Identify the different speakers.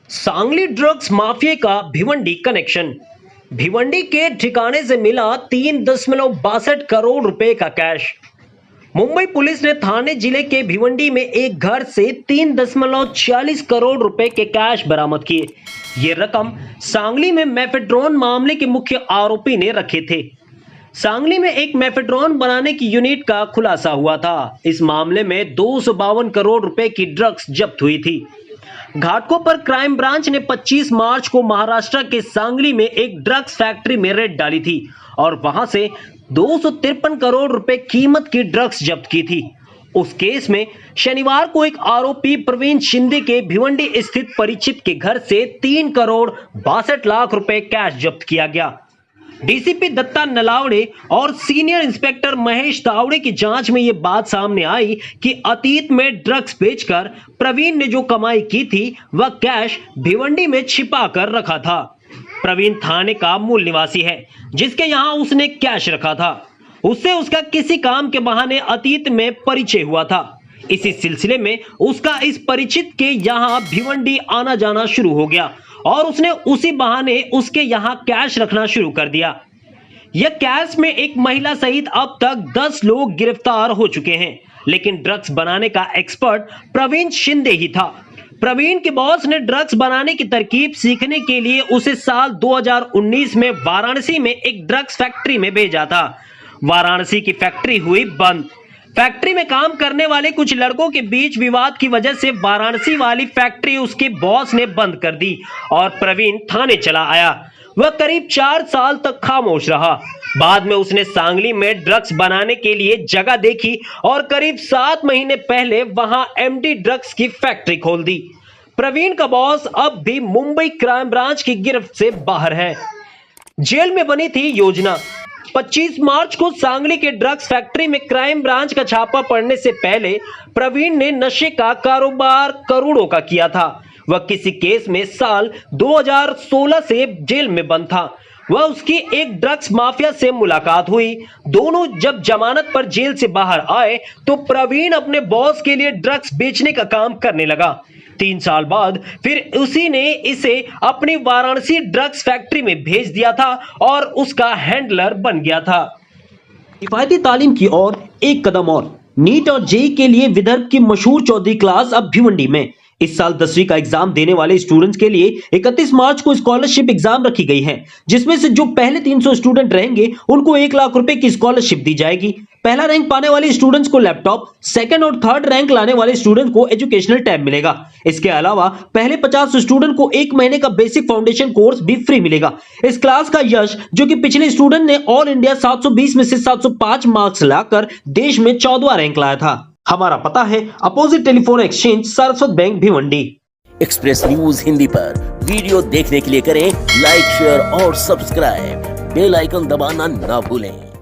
Speaker 1: Sangli drugs mafia का Bhiwandi connection. Bhiwandi के ठिकाने से मिला 3.62 करोड़ रुपए का कैश। मुंबई पुलिस ने थाने जिले के भिवंडी में एक घर से 3.46 करोड़ रुपए के कैश बरामद किए। ये रकम सांगली में मेफेड्रोन मामले के मुख्य आरोपी ने रखे थे। सांगली में एक मेफेड्रोन बनाने की यूनिट का खुलासा हुआ था। इस मामले में 252 करोड़ रुपए की ड्रग्स जब्त हुई थी। घाटकों पर क्राइम ब्रांच ने 25 मार्च को महाराष्ट्र के सांगली में एक ड्रग्स फैक्ट्री में रेड डाली थी और वहां से 253 करोड़ रुपए कीमत की ड्रग्स जब्त की थी। उस केस में शनिवार को एक आरोपी प्रवीण शिंदे के भिवंडी स्थित परिचित के घर से 3 करोड़ 62 लाख रुपए कैश जब्त किया गया। डीसीपी दत्ता नलावड़े और सीनियर इंस्पेक्टर महेश तावड़े की जांच में यह बात सामने आई कि अतीत में ड्रग्स बेचकर प्रवीण ने जो कमाई की थी वह कैश भिवंडी में छिपा कर रखा था। प्रवीण थाने का मूल निवासी है, जिसके यहां उसने कैश रखा था। उससे उसका किसी काम के बहाने अतीत में परिचय हुआ था। इसी सिलसिले में उसका इस परिचित के यहाँ भिवंडी आना जाना शुरू हो गया और उसने उसी बहाने उसके यहाँ कैश रखना शुरू कर दिया। यह कैश में एक महिला सहित अब तक 10 लोग गिरफ्तार हो चुके हैं, लेकिन ड्रग्स बनाने का एक्सपर्ट प्रवीण शिंदे ही था। प्रवीण के बॉस ने ड्रग्स बनाने की तरकीब सीखने के लिए उसे साल 2019 में वाराणसी में एक ड्रग्स फैक्ट्री में भेजा था। वाराणसी की फैक्ट्री हुई बंद। फैक्ट्री में काम करने वाले कुछ लड़कों के बीच विवाद की वजह से वाराणसी वाली फैक्ट्री उसके बॉस ने बंद कर दी और प्रवीण थाने चला आया। वह करीब 4 साल तक खामोश रहा। बाद में उसने सांगली में ड्रग्स बनाने के लिए जगह देखी और करीब 7 महीने पहले वहां एमडी ड्रग्स की फैक्ट्री खोल दी। प्रवीण का बॉस अब भी मुंबई क्राइम ब्रांच की गिरफ्त से बाहर है। जेल में बनी थी योजना। 25 मार्च को सांगली के ड्रग्स फैक्ट्री में क्राइम ब्रांच का छापा पड़ने से पहले प्रवीण ने नशे का कारोबार करोड़ों का किया था। वह किसी केस में साल 2016 से जेल में बंद था। वह उसकी एक ड्रग्स माफिया से मुलाकात हुई। दोनों जब जमानत पर जेल से बाहर आए तो प्रवीण अपने बॉस के लिए ड्रग्स बेचने का काम करने लगा। 3 साल बाद फिर उसी ने इसे अपनी वाराणसी ड्रग्स फैक्ट्री में भेज दिया था और उसका हैंडलर बन गया था। किफायती तालीम की ओर एक कदम और। नीट और जेईई के लिए विदर्भ की मशहूर चौधरी क्लास अब भिवंडी में। इस साल 10वीं का एग्जाम देने वाले स्टूडेंट्स के लिए 31 मार्च को स्कॉलरशिप एग्जाम रखी गई है, जिसमें से जो पहले 300 स्टूडेंट रहेंगे उनको 1 लाख रुपए की स्कॉलरशिप दी जाएगी। पहला रैंक पाने वाले स्टूडेंट्स को लैपटॉप, सेकंड और थर्ड रैंक लाने वाले स्टूडेंट को एजुकेशनल टैब मिलेगा। इसके अलावा पहले 50 स्टूडेंट को 1 महीने का बेसिक फाउंडेशन कोर्स भी फ्री मिलेगा। इस क्लास का यश, जो कि पिछले स्टूडेंट ने ऑल इंडिया 720 में से 705 मार्क्स लाकर देश में 14वां रैंक लाया था। हमारा पता है opposite telephone exchange, Saraswat bank, Bhiwandi.
Speaker 2: Express news Hindi पर वीडियो देखने के लिए करें लाइक, शेयर और सब्सक्राइब। बेल आइकन दबाना ना भूलें।